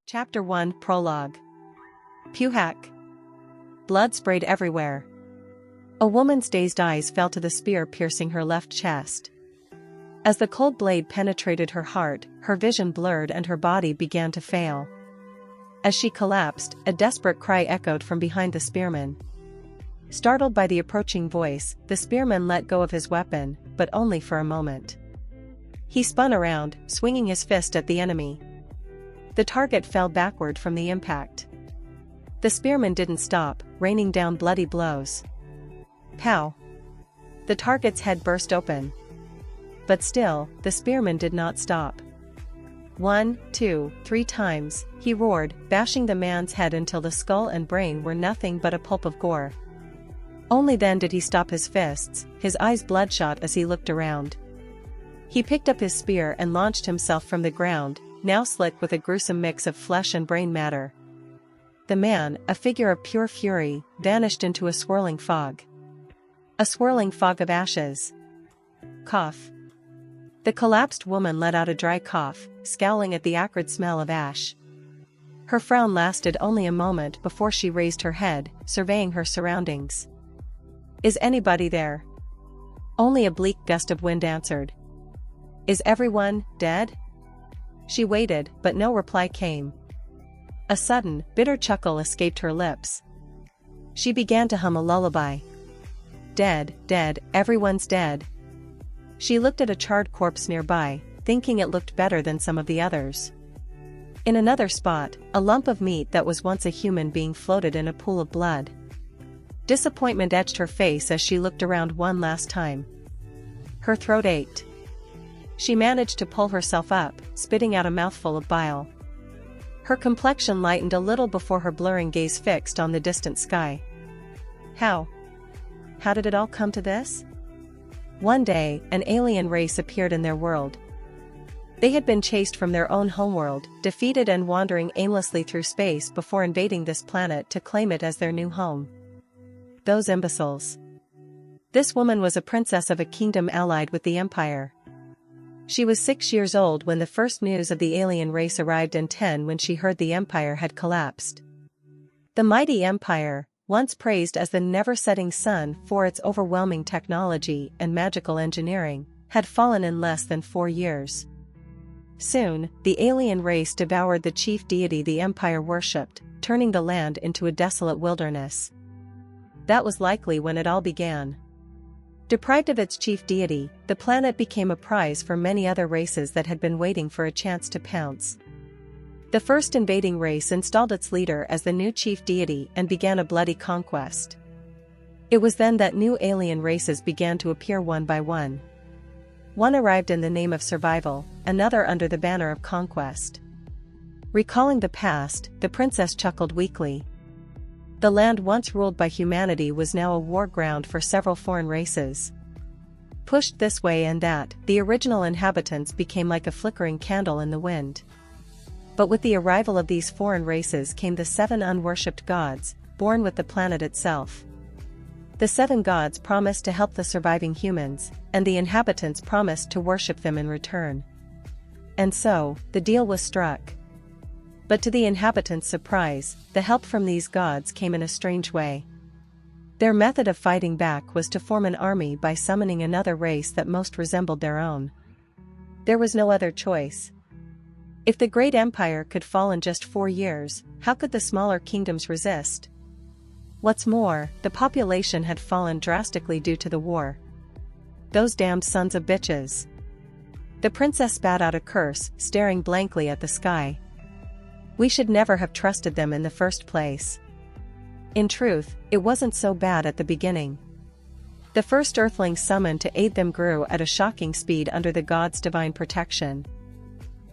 Chapter 1 Prologue. Puhak. Blood sprayed everywhere. A woman's dazed eyes fell to the spear piercing her left chest. As the cold blade penetrated her heart, her vision blurred and her body began to fail. As she collapsed, a desperate cry echoed from behind the spearman. Startled by the approaching voice, the spearman let go of his weapon, but only for a moment. He spun around, swinging his fist at the enemy. The target fell backward from the impact. The spearman didn't stop, raining down bloody blows. Pow! The target's head burst open. But still, the spearman did not stop. 1, 2, 3 times, he roared, bashing the man's head until the skull and brain were nothing but a pulp of gore. Only then did he stop his fists, his eyes bloodshot as he looked around. He picked up his spear and launched himself from the ground, now slick with a gruesome mix of flesh and brain matter. The man, a figure of pure fury, vanished into a swirling fog. A swirling fog of ashes. Cough. The collapsed woman let out a dry cough, scowling at the acrid smell of ash. Her frown lasted only a moment before she raised her head, surveying her surroundings. "Is anybody there?" Only a bleak gust of wind answered. "Is everyone dead?" She waited, but no reply came. A sudden, bitter chuckle escaped her lips. She began to hum a lullaby. "Dead, dead, everyone's dead." She looked at a charred corpse nearby, thinking it looked better than some of the others. In another spot, a lump of meat that was once a human being floated in a pool of blood. Disappointment etched her face as she looked around one last time. Her throat ached. She managed to pull herself up, spitting out a mouthful of bile. Her complexion lightened a little before her blurring gaze fixed on the distant sky. How did it all come to this? One day, an alien race appeared in their world. They had been chased from their own homeworld, defeated and wandering aimlessly through space before invading this planet to claim it as their new home. Those imbeciles. This woman was a princess of a kingdom allied with the Empire. She was 6 years old when the first news of the alien race arrived and 10 when she heard the Empire had collapsed. The mighty Empire, once praised as the never-setting sun for its overwhelming technology and magical engineering, had fallen in less than 4 years. Soon, the alien race devoured the chief deity the Empire worshipped, turning the land into a desolate wilderness. That was likely when it all began. Deprived of its chief deity, the planet became a prize for many other races that had been waiting for a chance to pounce. The first invading race installed its leader as the new chief deity and began a bloody conquest. It was then that new alien races began to appear one by one. One arrived in the name of survival, another under the banner of conquest. Recalling the past, the princess chuckled weakly. The land once ruled by humanity was now a war ground for several foreign races. Pushed this way and that, the original inhabitants became like a flickering candle in the wind. But with the arrival of these foreign races came the 7 unworshipped gods, born with the planet itself. The 7 gods promised to help the surviving humans, and the inhabitants promised to worship them in return. And so, the deal was struck. But to the inhabitants' surprise, the help from these gods came in a strange way. Their method of fighting back was to form an army by summoning another race that most resembled their own. There was no other choice. If the great empire could fall in just 4 years, how could the smaller kingdoms resist? What's more, the population had fallen drastically due to the war. Those damned sons of bitches. The princess spat out a curse, staring blankly at the sky. We should never have trusted them in the first place. In truth, it wasn't so bad at the beginning. The first earthlings summoned to aid them grew at a shocking speed under the gods' divine protection.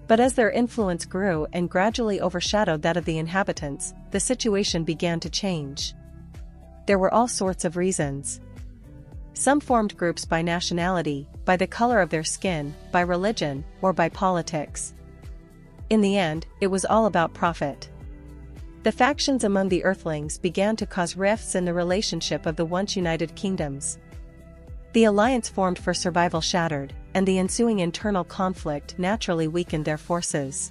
But as their influence grew and gradually overshadowed that of the inhabitants, the situation began to change. There were all sorts of reasons. Some formed groups by nationality, by the color of their skin, by religion, or by politics. In the end, it was all about profit. The factions among the Earthlings began to cause rifts in the relationship of the once united kingdoms. The alliance formed for survival shattered, and the ensuing internal conflict naturally weakened their forces.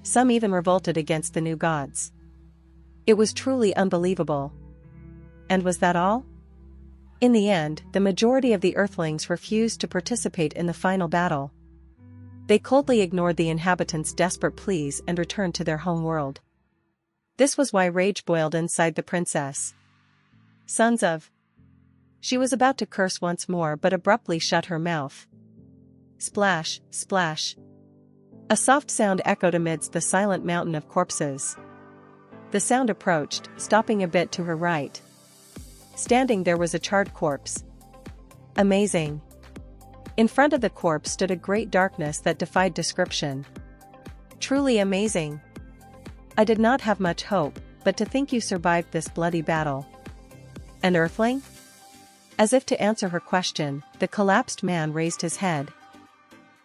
Some even revolted against the new gods. It was truly unbelievable. And was that all? In the end, the majority of the Earthlings refused to participate in the final battle. They coldly ignored the inhabitants' desperate pleas and returned to their home world. This was why rage boiled inside the princess. Sons of... She was about to curse once more but abruptly shut her mouth. Splash, splash. A soft sound echoed amidst the silent mountain of corpses. The sound approached, stopping a bit to her right. Standing there was a charred corpse. Amazing. In front of the corpse stood a great darkness that defied description. Truly amazing. I did not have much hope, but to think you survived this bloody battle. An Earthling? As if to answer her question, the collapsed man raised his head.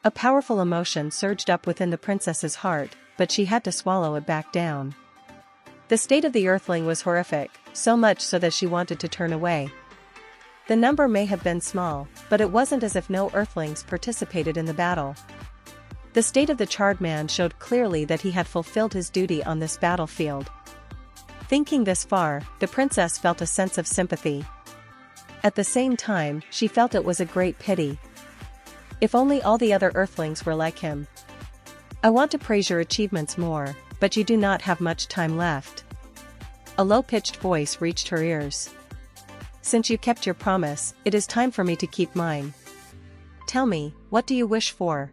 A powerful emotion surged up within the princess's heart, but she had to swallow it back down. The state of the Earthling was horrific, so much so that she wanted to turn away. The number may have been small, but it wasn't as if no Earthlings participated in the battle. The state of the charred man showed clearly that he had fulfilled his duty on this battlefield. Thinking this far, the princess felt a sense of sympathy. At the same time, she felt it was a great pity. If only all the other Earthlings were like him. I want to praise your achievements more, but you do not have much time left. A low-pitched voice reached her ears. Since you kept your promise, it is time for me to keep mine. Tell me, what do you wish for?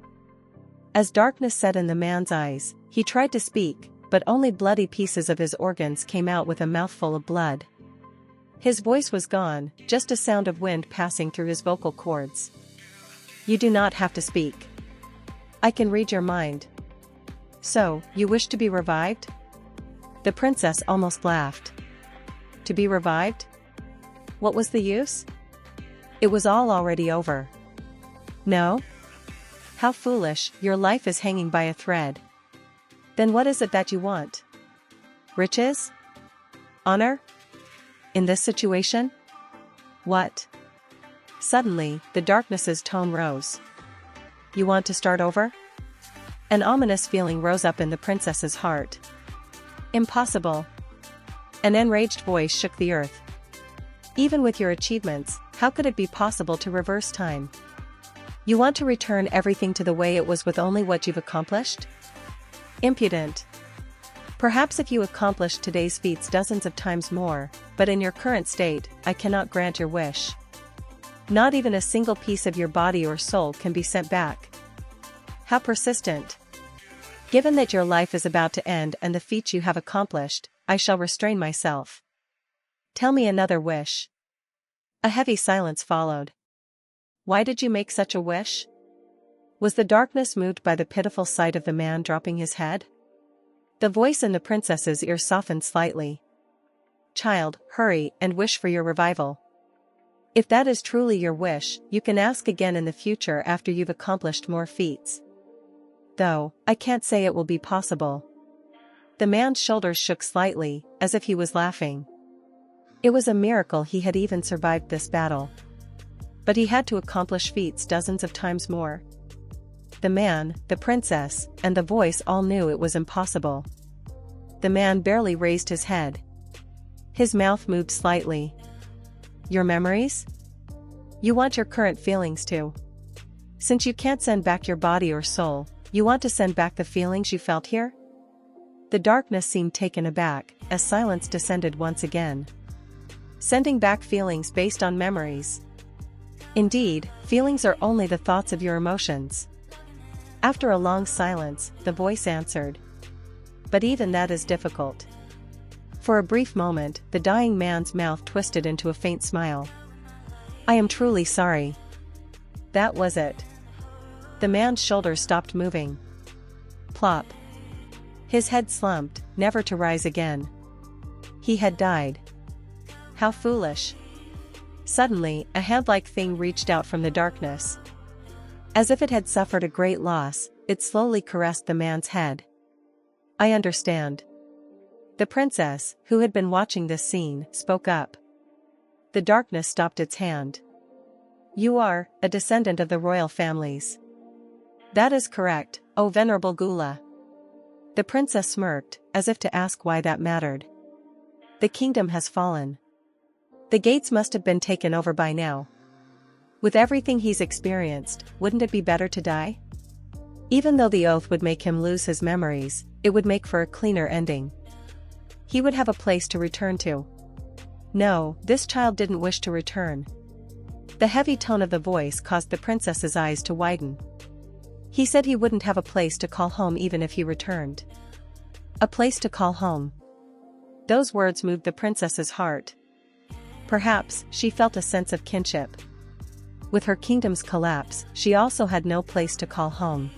As darkness set in the man's eyes, he tried to speak, but only bloody pieces of his organs came out with a mouthful of blood. His voice was gone, just a sound of wind passing through his vocal cords. You do not have to speak. I can read your mind. So, you wish to be revived? The princess almost laughed. To be revived? What was the use? It was all already over. No? How foolish, your life is hanging by a thread. Then what is it that you want? Riches? Honor? In this situation? What? Suddenly, the darkness's tone rose. You want to start over? An ominous feeling rose up in the princess's heart. Impossible. An enraged voice shook the earth. Even with your achievements, how could it be possible to reverse time? You want to return everything to the way it was with only what you've accomplished? Impudent. Perhaps if you accomplished today's feats dozens of times more, but in your current state, I cannot grant your wish. Not even a single piece of your body or soul can be sent back. How persistent. Given that your life is about to end and the feats you have accomplished, I shall restrain myself. Tell me another wish. A heavy silence followed. Why did you make such a wish? Was the darkness moved by the pitiful sight of the man dropping his head? The voice in the princess's ear softened slightly. Child, hurry and wish for your revival. If that is truly your wish, you can ask again in the future after you've accomplished more feats. Though, I can't say it will be possible. The man's shoulders shook slightly, as if he was laughing. It was a miracle he had even survived this battle. But he had to accomplish feats dozens of times more. The man, the princess, and the voice all knew it was impossible. The man barely raised his head. His mouth moved slightly. Your memories? You want your current feelings too. Since you can't send back your body or soul, you want to send back the feelings you felt here? The darkness seemed taken aback, as silence descended once again. Sending back feelings based on memories. Indeed, feelings are only the thoughts of your emotions. After a long silence, the voice answered. But even that is difficult. For a brief moment, the dying man's mouth twisted into a faint smile. I am truly sorry. That was it. The man's shoulders stopped moving. Plop. His head slumped, never to rise again. He had died. How foolish. Suddenly, a hand-like thing reached out from the darkness. As if it had suffered a great loss, it slowly caressed the man's head. I understand. The princess, who had been watching this scene, spoke up. The darkness stopped its hand. You are a descendant of the royal families. That is correct, O venerable Gula. The princess smirked, as if to ask why that mattered. The kingdom has fallen. The gates must have been taken over by now. With everything he's experienced, wouldn't it be better to die? Even though the oath would make him lose his memories, it would make for a cleaner ending. He would have a place to return to. No, this child didn't wish to return. The heavy tone of the voice caused the princess's eyes to widen. He said he wouldn't have a place to call home even if he returned. A place to call home. Those words moved the princess's heart. Perhaps she felt a sense of kinship. With her kingdom's collapse, she also had no place to call home.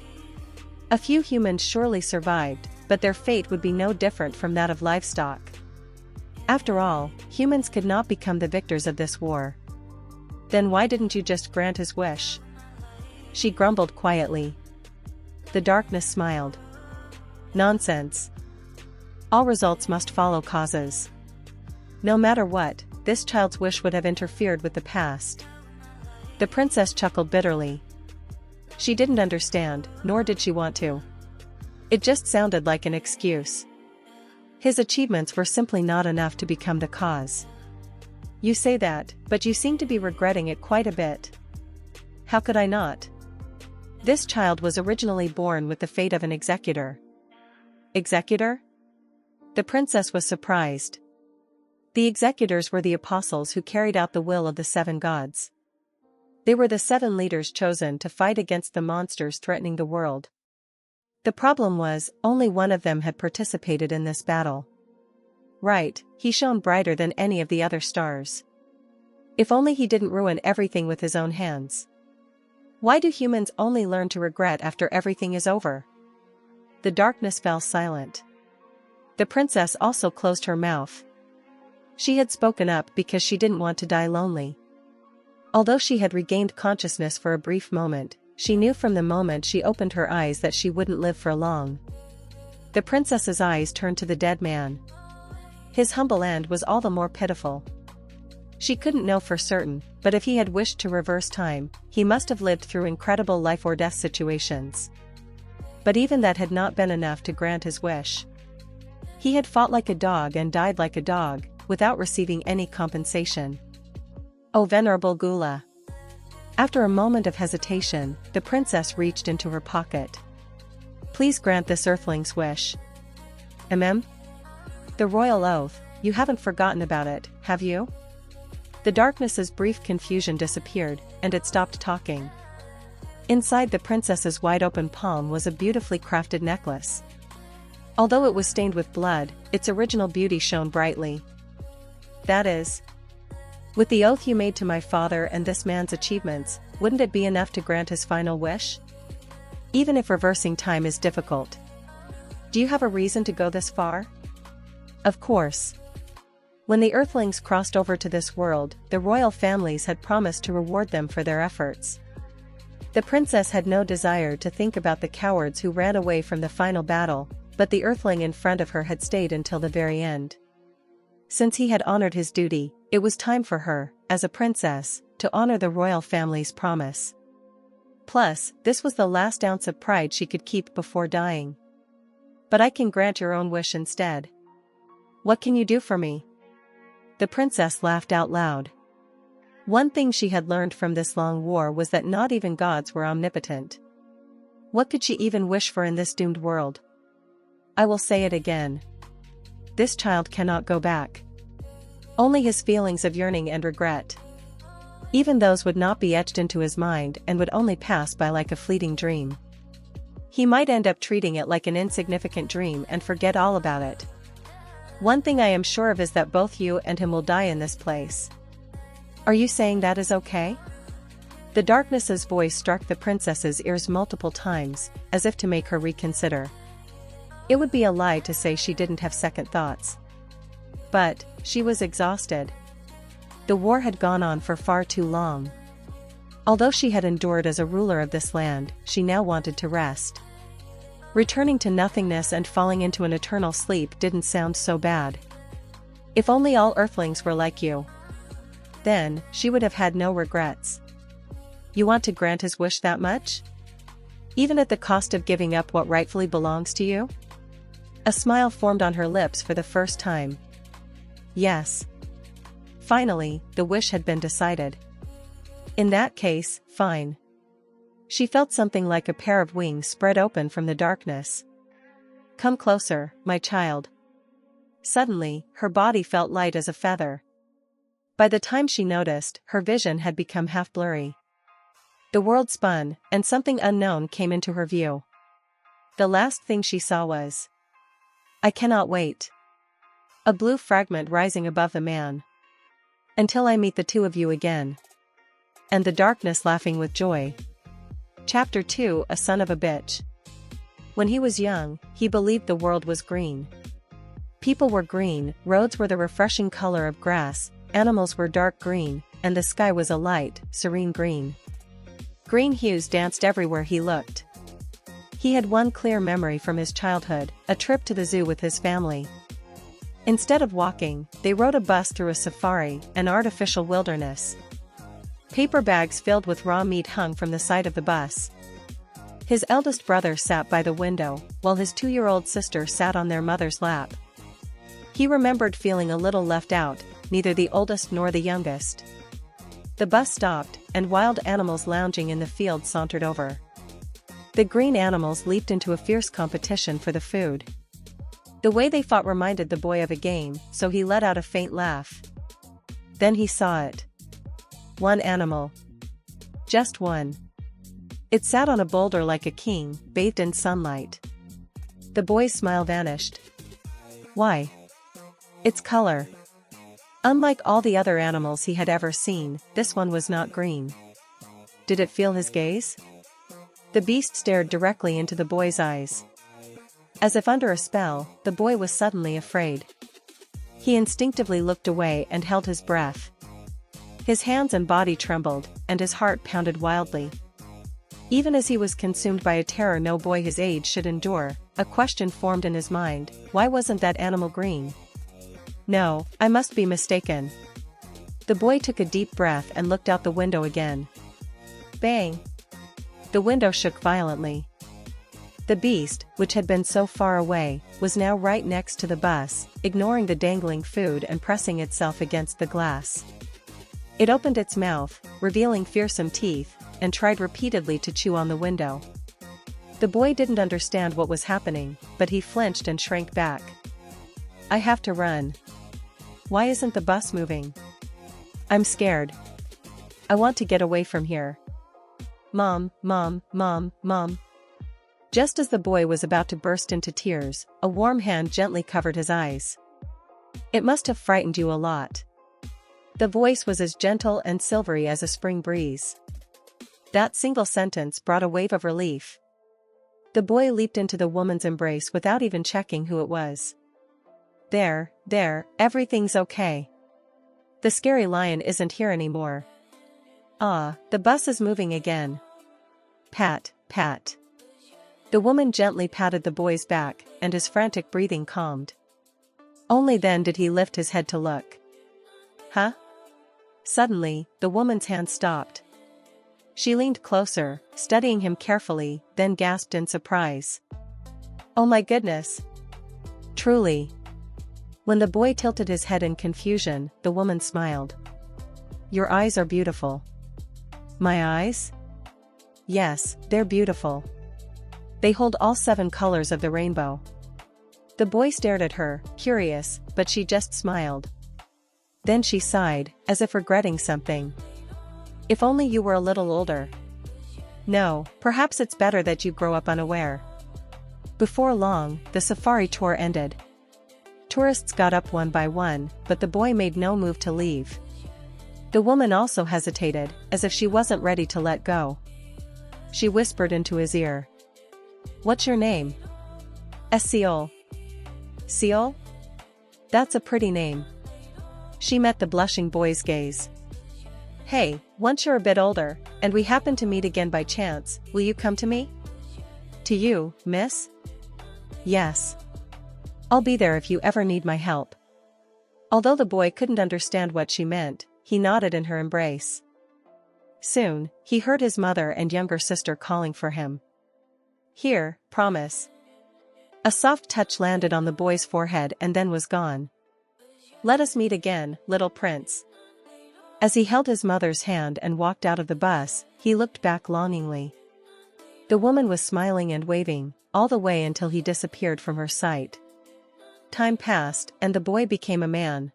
A few humans surely survived, but their fate would be no different from that of livestock. After all, humans could not become the victors of this war. Then why didn't you just grant his wish? She grumbled quietly. The darkness smiled. Nonsense. All results must follow causes. No matter what, this child's wish would have interfered with the past. The princess chuckled bitterly. She didn't understand, nor did she want to. It just sounded like an excuse. His achievements were simply not enough to become the cause. You say that, but you seem to be regretting it quite a bit. How could I not? This child was originally born with the fate of an executor. Executor? The princess was surprised. The executors were the apostles who carried out the will of the 7 gods. They were the 7 leaders chosen to fight against the monsters threatening the world. The problem was, only one of them had participated in this battle. Right, he shone brighter than any of the other stars. If only he didn't ruin everything with his own hands. Why do humans only learn to regret after everything is over? The darkness fell silent. The princess also closed her mouth. She had spoken up because she didn't want to die lonely. Although she had regained consciousness for a brief moment, she knew from the moment she opened her eyes that she wouldn't live for long. The princess's eyes turned to the dead man. His humble end was all the more pitiful. She couldn't know for certain, but if he had wished to reverse time, he must have lived through incredible life-or-death situations. But even that had not been enough to grant his wish. He had fought like a dog and died like a dog, without receiving any compensation. O venerable Gula. After a moment of hesitation, the princess reached into her pocket. Please grant this earthling's wish. The royal oath, you haven't forgotten about it, have you? The darkness's brief confusion disappeared, and it stopped talking. Inside the princess's wide-open palm was a beautifully crafted necklace. Although it was stained with blood, its original beauty shone brightly. That is, with the oath you made to my father and this man's achievements, wouldn't it be enough to grant his final wish? Even if reversing time is difficult. Do you have a reason to go this far? Of course. When the Earthlings crossed over to this world, the royal families had promised to reward them for their efforts. The princess had no desire to think about the cowards who ran away from the final battle, but the Earthling in front of her had stayed until the very end. Since he had honored his duty, it was time for her, as a princess, to honor the royal family's promise. Plus, this was the last ounce of pride she could keep before dying. But I can grant your own wish instead. What can you do for me? The princess laughed out loud. One thing she had learned from this long war was that not even gods were omnipotent. What could she even wish for in this doomed world? I will say it again. This child cannot go back. Only his feelings of yearning and regret. Even those would not be etched into his mind and would only pass by like a fleeting dream. He might end up treating it like an insignificant dream and forget all about it. One thing I am sure of is that both you and him will die in this place. Are you saying that is okay? The darkness's voice struck the princess's ears multiple times, as if to make her reconsider. It would be a lie to say she didn't have second thoughts. But, she was exhausted. The war had gone on for far too long. Although she had endured as a ruler of this land, she now wanted to rest. Returning to nothingness and falling into an eternal sleep didn't sound so bad. If only all Earthlings were like you. Then, she would have had no regrets. You want to grant his wish that much? Even at the cost of giving up what rightfully belongs to you? A smile formed on her lips for the first time. Yes. Finally, the wish had been decided. In that case, fine. She felt something like a pair of wings spread open from the darkness. Come closer, my child. Suddenly, her body felt light as a feather. By the time she noticed, her vision had become half blurry. The world spun, and something unknown came into her view. The last thing she saw was, I cannot wait. A blue fragment rising above the man. Until I meet the two of you again. And the darkness laughing with joy. Chapter 2 A Son of a Bitch. When he was young, he believed the world was green. People were green, roads were the refreshing color of grass, animals were dark green, and the sky was a light, serene green. Green hues danced everywhere he looked. He had one clear memory from his childhood, a trip to the zoo with his family. Instead of walking, they rode a bus through a safari, an artificial wilderness. Paper bags filled with raw meat hung from the side of the bus. His eldest brother sat by the window, while his 2-year-old sister sat on their mother's lap. He remembered feeling a little left out, neither the oldest nor the youngest. The bus stopped, and wild animals lounging in the field sauntered over. The green animals leaped into a fierce competition for the food. The way they fought reminded the boy of a game, so he let out a faint laugh. Then he saw it. One animal. Just one. It sat on a boulder like a king, bathed in sunlight. The boy's smile vanished. Why? Its color. Unlike all the other animals he had ever seen, this one was not green. Did it feel his gaze? The beast stared directly into the boy's eyes. As if under a spell, the boy was suddenly afraid. He instinctively looked away and held his breath. His hands and body trembled, and his heart pounded wildly. Even as he was consumed by a terror no boy his age should endure, a question formed in his mind: why wasn't that animal green? No, I must be mistaken. The boy took a deep breath and looked out the window again. Bang! The window shook violently. The beast, which had been so far away, was now right next to the bus, ignoring the dangling food and pressing itself against the glass. It opened its mouth, revealing fearsome teeth, and tried repeatedly to chew on the window. The boy didn't understand what was happening, but he flinched and shrank back. I have to run. Why isn't the bus moving? I'm scared. I want to get away from here. Mom, Mom, Mom, Mom. Just as the boy was about to burst into tears, a warm hand gently covered his eyes. It must have frightened you a lot. The voice was as gentle and silvery as a spring breeze. That single sentence brought a wave of relief. The boy leaped into the woman's embrace without even checking who it was. There, everything's okay. The scary lion isn't here anymore. Ah, the bus is moving again. Pat, pat. The woman gently patted the boy's back, and his frantic breathing calmed. Only then did he lift his head to look. Huh? Suddenly, the woman's hand stopped. She leaned closer, studying him carefully, then gasped in surprise. Oh my goodness! Truly. When the boy tilted his head in confusion, the woman smiled. Your eyes are beautiful. My eyes? Yes, they're beautiful. They hold all 7 colors of the rainbow. The boy stared at her, curious, but she just smiled. Then she sighed, as if regretting something. If only you were a little older. No, perhaps it's better that you grow up unaware. Before long, the safari tour ended. Tourists got up one by one, but the boy made no move to leave. The woman also hesitated, as if she wasn't ready to let go. She whispered into his ear. What's your name? Seol. Seol? That's a pretty name. She met the blushing boy's gaze. Hey, once you're a bit older, and we happen to meet again by chance, will you come to me? To you, miss? Yes. I'll be there if you ever need my help. Although the boy couldn't understand what she meant, he nodded in her embrace. Soon, he heard his mother and younger sister calling for him. "Here, promise." A soft touch landed on the boy's forehead and then was gone. "Let us meet again, little prince." As he held his mother's hand and walked out of the bus, he looked back longingly. The woman was smiling and waving, all the way until he disappeared from her sight. Time passed, and the boy became a man.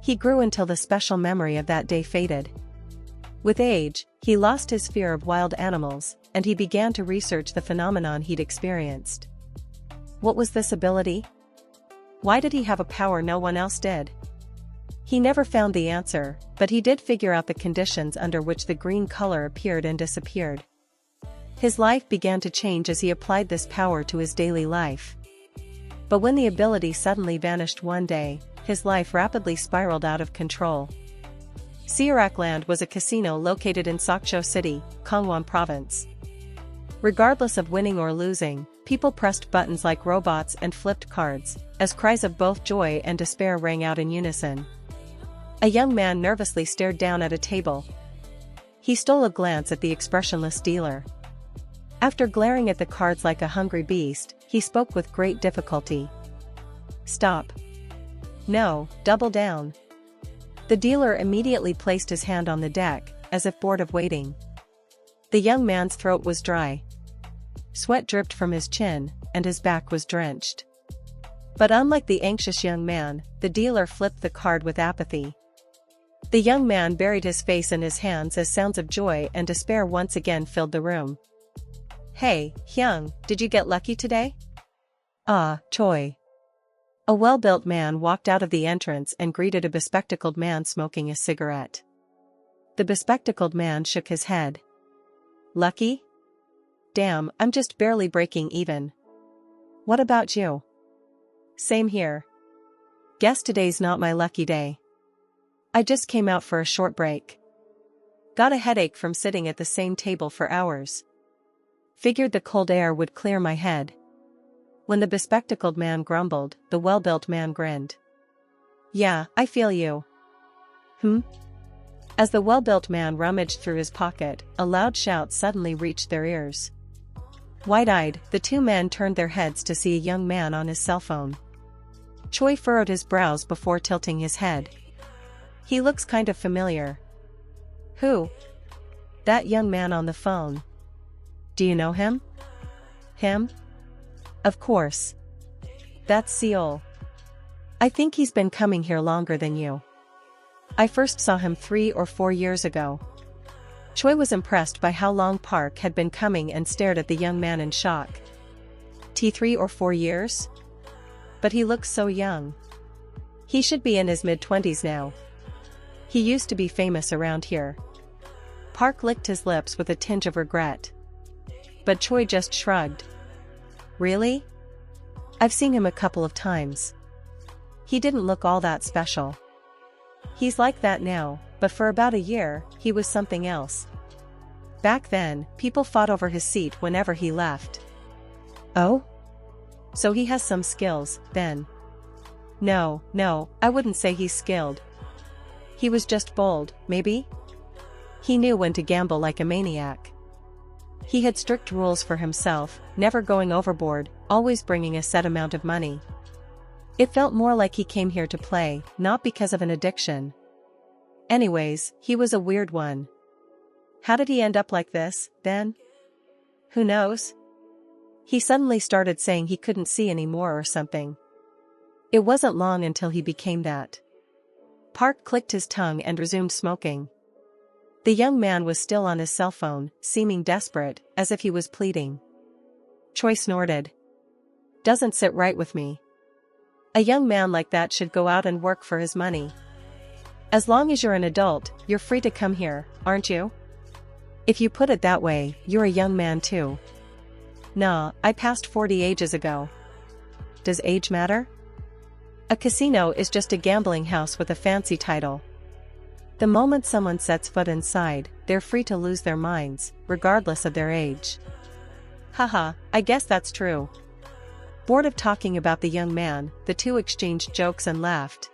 He grew until the special memory of that day faded. With age, he lost his fear of wild animals, and he began to research the phenomenon he'd experienced. What was this ability? Why did he have a power no one else did? He never found the answer, but he did figure out the conditions under which the green color appeared and disappeared. His life began to change as he applied this power to his daily life. But when the ability suddenly vanished one day, his life rapidly spiraled out of control. Seorakland was a casino located in Sokcho City, Gangwon Province. Regardless of winning or losing, people pressed buttons like robots and flipped cards, as cries of both joy and despair rang out in unison. A young man nervously stared down at a table. He stole a glance at the expressionless dealer. After glaring at the cards like a hungry beast, he spoke with great difficulty. "Stop. No, double down." The dealer immediately placed his hand on the deck, as if bored of waiting. The young man's throat was dry. Sweat dripped from his chin, and his back was drenched. But unlike the anxious young man, the dealer flipped the card with apathy. The young man buried his face in his hands as sounds of joy and despair once again filled the room. "Hey, Hyung, did you get lucky today?" "Ah, Choi." A well-built man walked out of the entrance and greeted a bespectacled man smoking a cigarette. The bespectacled man shook his head. "Lucky? Damn, I'm just barely breaking even. What about you?" "Same here. Guess today's not my lucky day. I just came out for a short break. Got a headache from sitting at the same table for hours. Figured the cold air would clear my head." When the bespectacled man grumbled, the well-built man grinned. "Yeah, I feel you." As the well-built man rummaged through his pocket, a loud shout suddenly reached their ears. Wide-eyed, the two men turned their heads to see a young man on his cell phone. Choi furrowed his brows before tilting his head. "He looks kind of familiar." "Who?" "That young man on the phone." "Do you know him?" "Him? Of course. That's Seol. I think he's been coming here longer than you. I first saw him 3 or 4 years ago." Choi was impressed by how long Park had been coming and stared at the young man in shock. "3 or 4 years? But he looks so young. He should be in his mid-20s now. He used to be famous around here." Park licked his lips with a tinge of regret. But Choi just shrugged. "Really? I've seen him a couple of times. He didn't look all that special. He's like that now, but for about a year, he was something else. Back then, people fought over his seat whenever he left." "Oh? So he has some skills, then?" No, I wouldn't say he's skilled. He was just bold, maybe? He knew when to gamble like a maniac. He had strict rules for himself, never going overboard, always bringing a set amount of money. It felt more like he came here to play, not because of an addiction. Anyways, he was a weird one. How did he end up like this, then? Who knows? He suddenly started saying he couldn't see anymore or something. It wasn't long until he became that. Park clicked his tongue and resumed smoking. The young man was still on his cell phone, seeming desperate, as if he was pleading. Choi snorted. "Doesn't sit right with me. A young man like that should go out and work for his money. As long as you're an adult, you're free to come here, aren't you? If you put it that way, you're a young man too." "Nah, I passed 40 ages ago." "Does age matter?" A casino is just a gambling house with a fancy title. The moment someone sets foot inside, they're free to lose their minds, regardless of their age. Haha, I guess that's true. Bored of talking about the young man, the two exchanged jokes and laughed.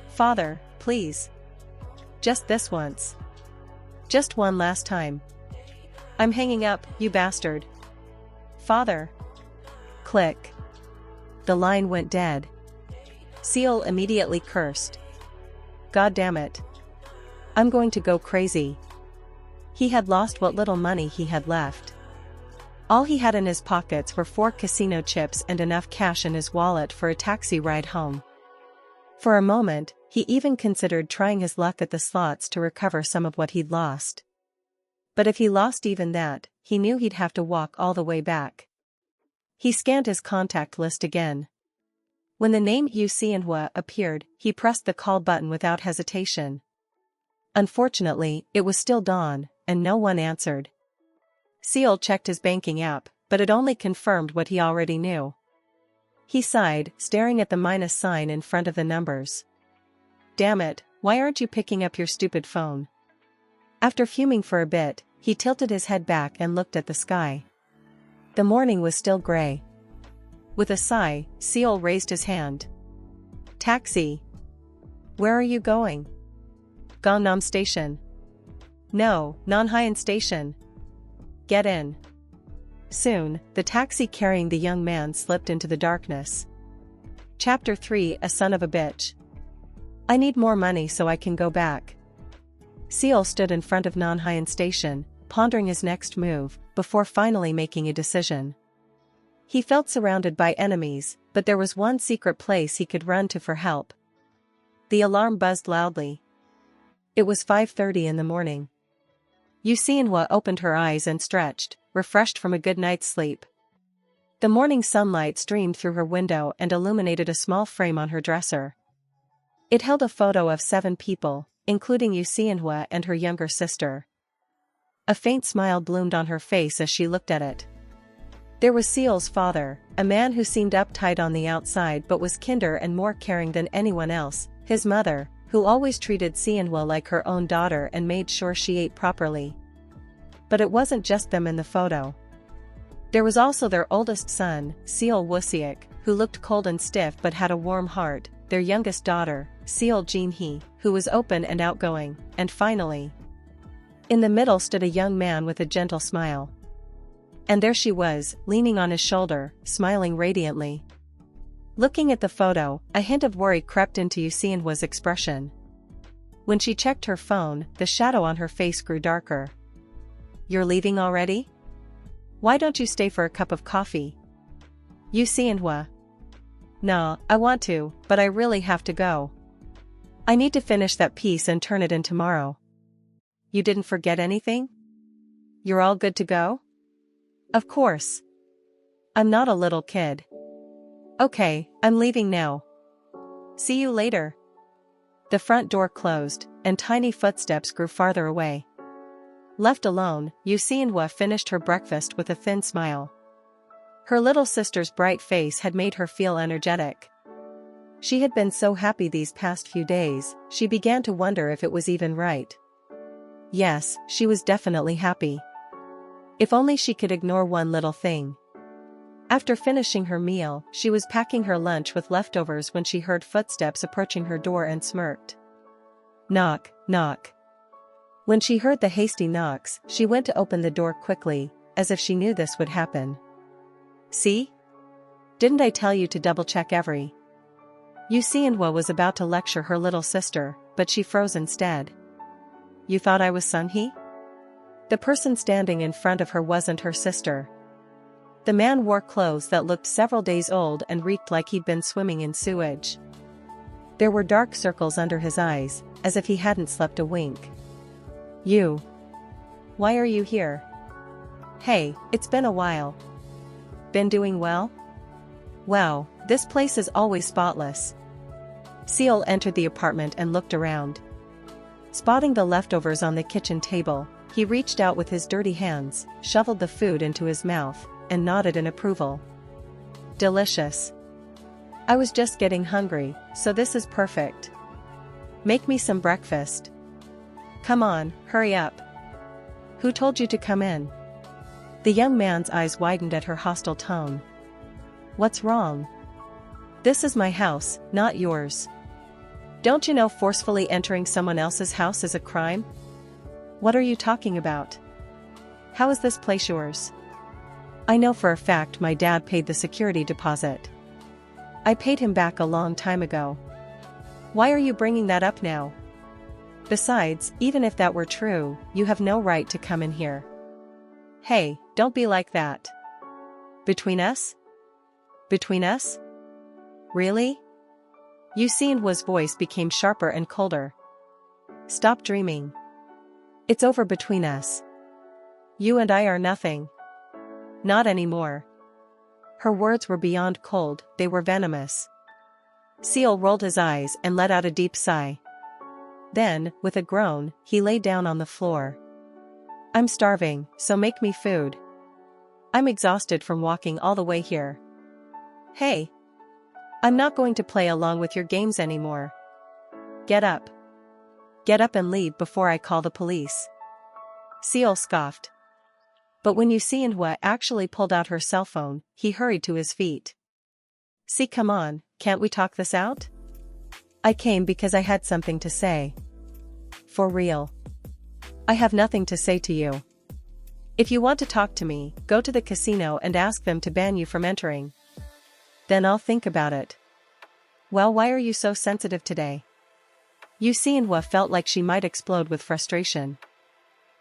"Father, please. Just this once. Just one last time. I'm hanging up, you bastard. Father. Click. The line went dead. Seol immediately cursed. God damn it. I'm going to go crazy. He had lost what little money he had left. All he had in his pockets were 4 casino chips and enough cash in his wallet for a taxi ride home. For a moment, he even considered trying his luck at the slots to recover some of what he'd lost. But if he lost even that, he knew he'd have to walk all the way back. He scanned his contact list again. When the name Yu Xianhua appeared, he pressed the call button without hesitation. Unfortunately, it was still dawn, and no one answered. Seol checked his banking app, but it only confirmed what he already knew. He sighed, staring at the minus sign in front of the numbers. Damn it, why aren't you picking up your stupid phone? After fuming for a bit, he tilted his head back and looked at the sky. The morning was still gray. With a sigh, Seol raised his hand. Taxi. Where are you going? Gangnam Station. No, Nanhaean Station. Get in. Soon, the taxi carrying the young man slipped into the darkness. Chapter 3 A Son of a Bitch. I need more money so I can go back. Seol stood in front of Nanhaean Station, pondering his next move, before finally making a decision. He felt surrounded by enemies, but there was one secret place he could run to for help. The alarm buzzed loudly. It was 5:30 in the morning. Yu Xianhua opened her eyes and stretched, refreshed from a good night's sleep. The morning sunlight streamed through her window and illuminated a small frame on her dresser. It held a photo of 7 people, including Yu Xianhua and her younger sister. A faint smile bloomed on her face as she looked at it. There was Seol's father, a man who seemed uptight on the outside but was kinder and more caring than anyone else, his mother, who always treated Xianhua like her own daughter and made sure she ate properly. But it wasn't just them in the photo. There was also their oldest son, Seol Wusiak, who looked cold and stiff but had a warm heart, their youngest daughter, Seol Jihu, who was open and outgoing, and finally, in the middle stood a young man with a gentle smile. And there she was, leaning on his shoulder, smiling radiantly. Looking at the photo, a hint of worry crept into Yu Xianhua's expression. When she checked her phone, the shadow on her face grew darker. You're leaving already? Why don't you stay for a cup of coffee? Yu Xianhua. Nah, I want to, but I really have to go. I need to finish that piece and turn it in tomorrow. You didn't forget anything? You're all good to go? Of course. I'm not a little kid. Okay, I'm leaving now. See you later. The front door closed, and tiny footsteps grew farther away. Left alone, Yu Xianhua finished her breakfast with a thin smile. Her little sister's bright face had made her feel energetic. She had been so happy these past few days, she began to wonder if it was even right. Yes, she was definitely happy. If only she could ignore one little thing. After finishing her meal, she was packing her lunch with leftovers when she heard footsteps approaching her door and smirked. Knock, knock. When she heard the hasty knocks, she went to open the door quickly, as if she knew this would happen. See? Didn't I tell you to double-check every? Yu Xianhua was about to lecture her little sister, but she froze instead. You thought I was Sunghi? The person standing in front of her wasn't her sister. The man wore clothes that looked several days old and reeked like he'd been swimming in sewage. There were dark circles under his eyes, as if he hadn't slept a wink. You. Why are you here? Hey, it's been a while. Been doing well? Wow, this place is always spotless. Seol entered the apartment and looked around. Spotting the leftovers on the kitchen table, he reached out with his dirty hands, shoveled the food into his mouth, and nodded in approval. Delicious. I was just getting hungry, so this is perfect. Make me some breakfast. Come on, hurry up. Who told you to come in? The young man's eyes widened at her hostile tone. What's wrong? This is my house, not yours. Don't you know forcefully entering someone else's house is a crime? What are you talking about? How is this place yours? I know for a fact my dad paid the security deposit. I paid him back a long time ago. Why are you bringing that up now? Besides, even if that were true, you have no right to come in here. Hey, don't be like that. Between us? Between us? Really? Yusinhua's voice became sharper and colder. Stop dreaming. It's over between us. You and I are nothing. Not anymore. Her words were beyond cold, they were venomous. Seol rolled his eyes and let out a deep sigh. Then, with a groan, he lay down on the floor. I'm starving, so make me food. I'm exhausted from walking all the way here. Hey! I'm not going to play along with your games anymore. Get up. Get up and leave before I call the police. Seol scoffed. But when Yusinhua actually pulled out her cell phone, he hurried to his feet. See, come on, can't we talk this out? I came because I had something to say. For real. I have nothing to say to you. If you want to talk to me, go to the casino and ask them to ban you from entering. Then I'll think about it. Well, why are you so sensitive today? Yusinhua felt like she might explode with frustration.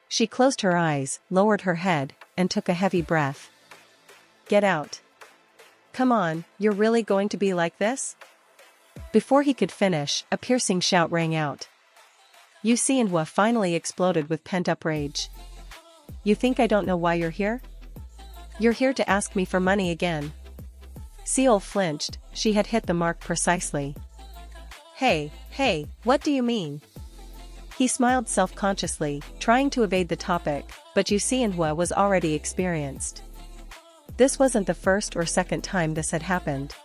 She closed her eyes, lowered her head, and took a heavy breath. Get out. Come on, you're really going to be like this? Before he could finish, a piercing shout rang out. Yusinhua finally exploded with pent-up rage. You think I don't know why you're here? You're here to ask me for money again. Seol flinched, she had hit the mark precisely. Hey, what do you mean? He smiled self-consciously, trying to evade the topic, but Yusinhua was already experienced. This wasn't the first or second time this had happened.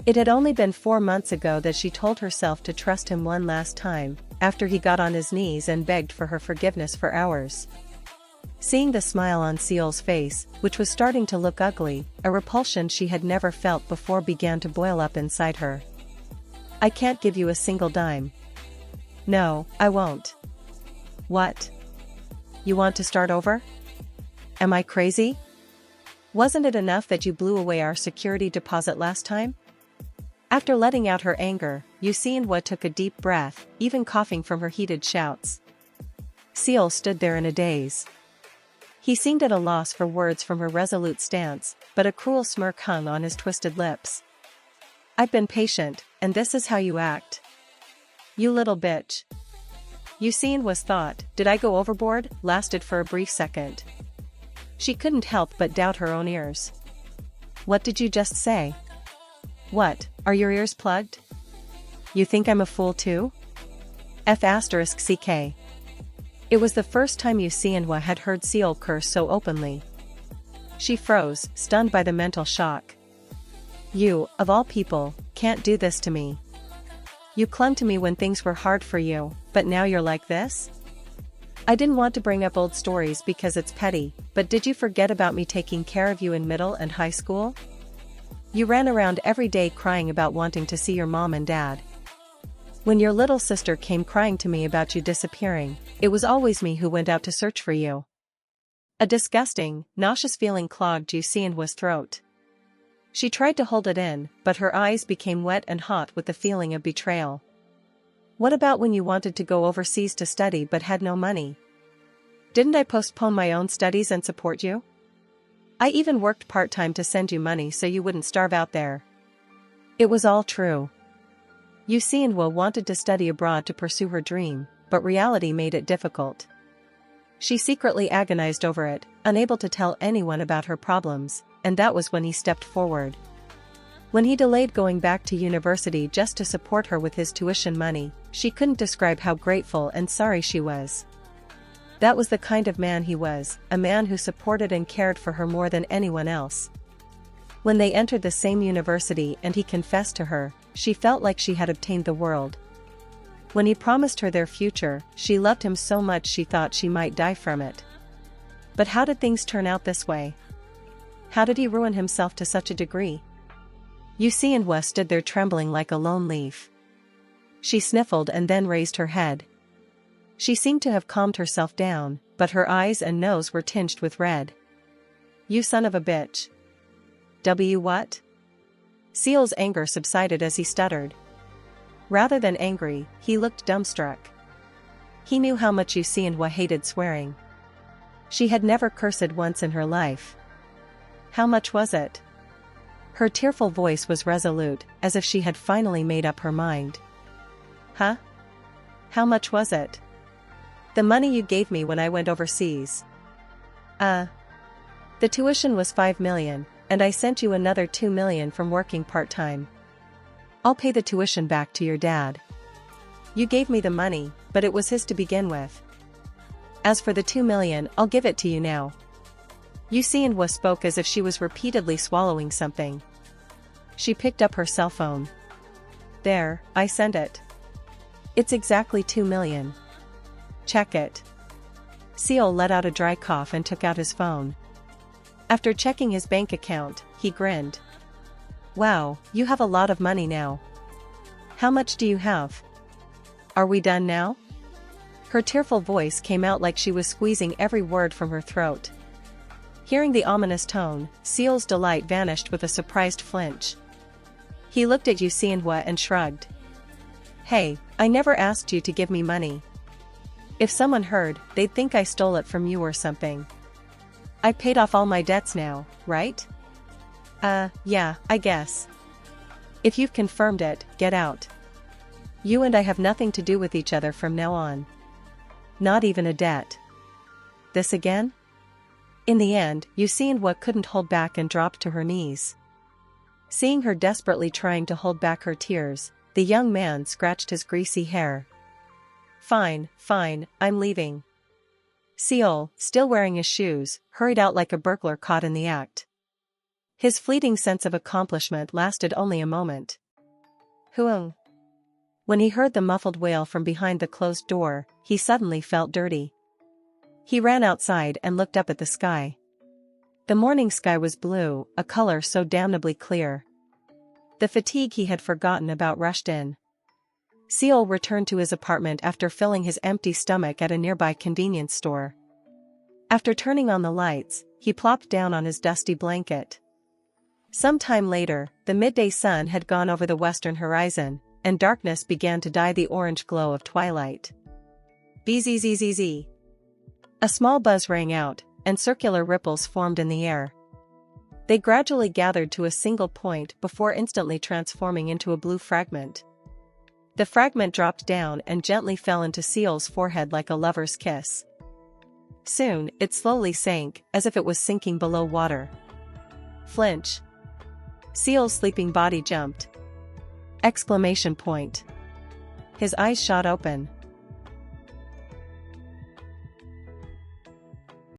It had only been 4 months ago that she told herself to trust him one last time, after he got on his knees and begged for her forgiveness for hours. Seeing the smile on Seol's face, which was starting to look ugly, a repulsion she had never felt before began to boil up inside her. I can't give you a single dime. No, I won't. What? You want to start over? Am I crazy? Wasn't it enough that you blew away our security deposit last time? After letting out her anger, Yusinhua took a deep breath, even coughing from her heated shouts. Seol stood there in a daze. He seemed at a loss for words from her resolute stance, but a cruel smirk hung on his twisted lips. I've been patient, and this is how you act. You little bitch. Yusinhua's thought, did I go overboard, lasted for a brief second. She couldn't help but doubt her own ears. What did you just say? What, are your ears plugged? You think I'm a fool too? F***ck. It was the first time Yusinhua had heard Seol curse so openly. She froze, stunned by the mental shock. You, of all people, can't do this to me. You clung to me when things were hard for you, but now you're like this? I didn't want to bring up old stories because it's petty, but did you forget about me taking care of you in middle and high school? You ran around every day crying about wanting to see your mom and dad. When your little sister came crying to me about you disappearing, it was always me who went out to search for you. A disgusting, nauseous feeling clogged Yusinhua's throat. She tried to hold it in, but her eyes became wet and hot with the feeling of betrayal. What about when you wanted to go overseas to study but had no money? Didn't I postpone my own studies and support you? I even worked part-time to send you money so you wouldn't starve out there. It was all true. Yusinhua wanted to study abroad to pursue her dream, but reality made it difficult. She secretly agonized over it, unable to tell anyone about her problems, and that was when he stepped forward. When he delayed going back to university just to support her with his tuition money, she couldn't describe how grateful and sorry she was. That was the kind of man he was, a man who supported and cared for her more than anyone else. When they entered the same university and he confessed to her, she felt like she had obtained the world. When he promised her their future, she loved him so much she thought she might die from it. But how did things turn out this way? How did he ruin himself to such a degree? Yusinhua stood there trembling like a lone leaf. She sniffled and then raised her head. She seemed to have calmed herself down, but her eyes and nose were tinged with red. "You son of a bitch." What? Seol's anger subsided as he stuttered. Rather than angry, he looked dumbstruck. He knew how much Jihu hated swearing. She had never cursed once in her life. How much was it? Her tearful voice was resolute, as if she had finally made up her mind. Huh? How much was it? The money you gave me when I went overseas. The tuition was 5 million, and I sent you another 2 million from working part-time. I'll pay the tuition back to your dad. You gave me the money, but it was his to begin with. As for the 2 million, I'll give it to you now. Jihu spoke as if she was repeatedly swallowing something. She picked up her cell phone. There, I sent it. It's exactly 2 million. Check it. Seol let out a dry cough and took out his phone. After checking his bank account, he grinned. Wow, you have a lot of money now. How much do you have? Are we done now? Her tearful voice came out like she was squeezing every word from her throat. Hearing the ominous tone, Seol's delight vanished with a surprised flinch. He looked at Jihu and shrugged. Hey, I never asked you to give me money. If someone heard, they'd think I stole it from you or something. I paid off all my debts now, right? Yeah, I guess. If you've confirmed it, get out. You and I have nothing to do with each other from now on. Not even a debt. This again? In the end, Jihu couldn't hold back and dropped to her knees. Seeing her desperately trying to hold back her tears, the young man scratched his greasy hair. Fine, I'm leaving. Seol, still wearing his shoes, hurried out like a burglar caught in the act. His fleeting sense of accomplishment lasted only a moment. Huang. When he heard the muffled wail from behind the closed door, he suddenly felt dirty. He ran outside and looked up at the sky. The morning sky was blue, a color so damnably clear. The fatigue he had forgotten about rushed in. Seol returned to his apartment after filling his empty stomach at a nearby convenience store. After turning on the lights, he plopped down on his dusty blanket. Some time later, the midday sun had gone over the western horizon, and darkness began to dye the orange glow of twilight. Bzzzzz. A small buzz rang out, and circular ripples formed in the air. They gradually gathered to a single point before instantly transforming into a blue fragment. The fragment dropped down and gently fell into Seol's forehead like a lover's kiss. Soon, it slowly sank, as if it was sinking below water. Flinch. Seol's sleeping body jumped. Exclamation point. His eyes shot open.